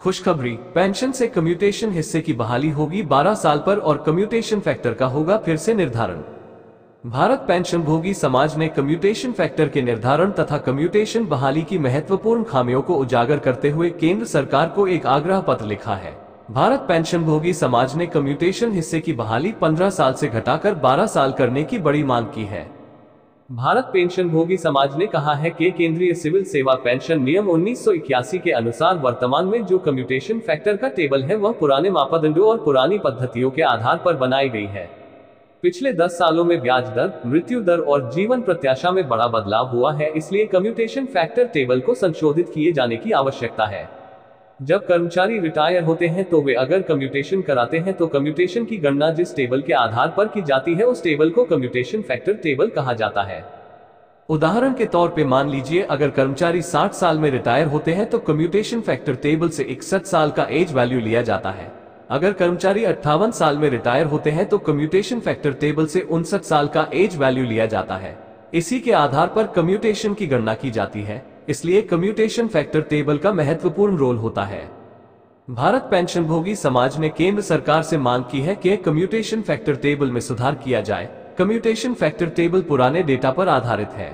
खुशखबरी, पेंशन से कम्यूटेशन हिस्से की बहाली होगी 12 साल पर और कम्यूटेशन फैक्टर का होगा फिर से निर्धारण। भारत पेंशन भोगी समाज ने कम्यूटेशन फैक्टर के निर्धारण तथा कम्यूटेशन बहाली की महत्वपूर्ण खामियों को उजागर करते हुए केंद्र सरकार को एक आग्रह पत्र लिखा है। भारत पेंशन भोगी समाज ने कम्यूटेशन हिस्से की बहाली 15 साल से घटाकर 12 साल करने की बड़ी मांग की है। भारत पेंशन भोगी समाज ने कहा है कि केंद्रीय सिविल सेवा पेंशन नियम 1981 के अनुसार वर्तमान में जो कम्यूटेशन फैक्टर का टेबल है वह पुराने मापदंडों और पुरानी पद्धतियों के आधार पर बनाई गई है। पिछले 10 सालों में ब्याज दर, मृत्यु दर और जीवन प्रत्याशा में बड़ा बदलाव हुआ है, इसलिए कम्यूटेशन फैक्टर टेबल को संशोधित किए जाने की आवश्यकता है। जब कर्मचारी रिटायर होते हैं तो वे अगर कम्यूटेशन कराते हैं तो कम्यूटेशन की गणना जिस टेबल के आधार पर की जाती है उस टेबल को कम्यूटेशन फैक्टर टेबल कहा जाता है। उदाहरण के तौर पे मान लीजिए अगर कर्मचारी 60 साल में रिटायर होते हैं तो कम्यूटेशन फैक्टर टेबल से 61 साल का एज वैल्यू लिया जाता है। अगर कर्मचारी 58 साल में रिटायर होते हैं तो कम्यूटेशन फैक्टर टेबल से 59 साल का एज वैल्यू लिया जाता है। इसी के आधार पर कम्यूटेशन की गणना की जाती है, इसलिए कम्यूटेशन फैक्टर टेबल का महत्वपूर्ण रोल होता है। भारत पेंशन भोगी समाज ने केंद्र सरकार से मांग की है कि कम्यूटेशन फैक्टर टेबल में सुधार किया जाए। कम्यूटेशन फैक्टर टेबल पुराने डेटा पर आधारित है,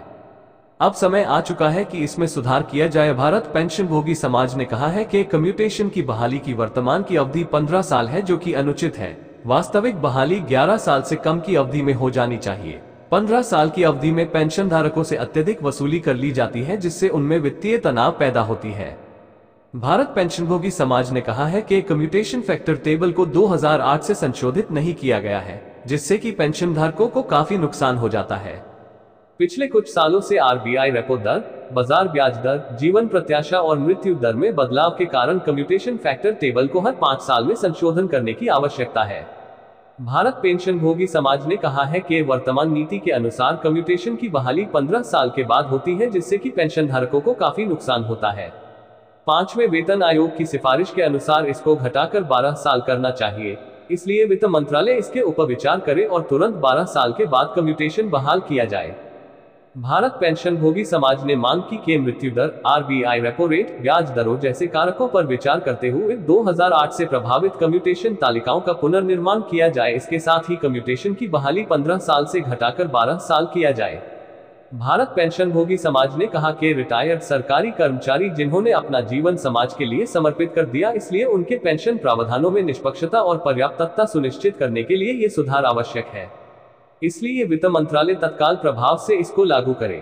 अब समय आ चुका है कि इसमें सुधार किया जाए। भारत पेंशन भोगी समाज ने कहा है कि कम्यूटेशन की बहाली की वर्तमान की अवधि 15 साल है, जो कि अनुचित है। वास्तविक बहाली 11 साल से कम की अवधि में हो जानी चाहिए। 15 साल की अवधि में पेंशन धारकों से अत्यधिक वसूली कर ली जाती है, जिससे उनमें वित्तीय तनाव पैदा होती है। भारत पेंशन भोगी समाज ने कहा है कि कम्यूटेशन फैक्टर टेबल को 2008 से संशोधित नहीं किया गया है, जिससे कि पेंशन धारकों को काफी नुकसान हो जाता है। पिछले कुछ सालों से आरबीआई रेपो दर, बाजार ब्याज दर, जीवन प्रत्याशा और मृत्यु दर में बदलाव के कारण कम्यूटेशन फैक्टर टेबल को हर 5 साल में संशोधन करने की आवश्यकता है। भारत पेंशन भोगी समाज ने कहा है कि वर्तमान नीति के अनुसार कम्यूटेशन की बहाली 15 साल के बाद होती है, जिससे कि पेंशन धारकों को काफी नुकसान होता है। 5वें वेतन आयोग की सिफारिश के अनुसार इसको घटाकर 12 साल करना चाहिए, इसलिए वित्त मंत्रालय इसके ऊपर विचार करे और तुरंत 12 साल के बाद कम्यूटेशन बहाल किया जाए। भारत पेंशन भोगी समाज ने मांग की कि मृत्यु दर, आरबीआई रेपो रेट, ब्याज दरों जैसे कारकों पर विचार करते हुए 2008 से प्रभावित कम्यूटेशन तालिकाओं का पुनर्निर्माण किया जाए। इसके साथ ही कम्यूटेशन की बहाली 15 साल से घटाकर 12 साल किया जाए। भारत पेंशन भोगी समाज ने कहा कि रिटायर्ड सरकारी कर्मचारी जिन्होंने अपना जीवन समाज के लिए समर्पित कर दिया, इसलिए उनके पेंशन प्रावधानों में निष्पक्षता और पर्याप्तता सुनिश्चित करने के लिए ये सुधार आवश्यक है। इसलिए वित्त मंत्रालय तत्काल प्रभाव से इसको लागू करे।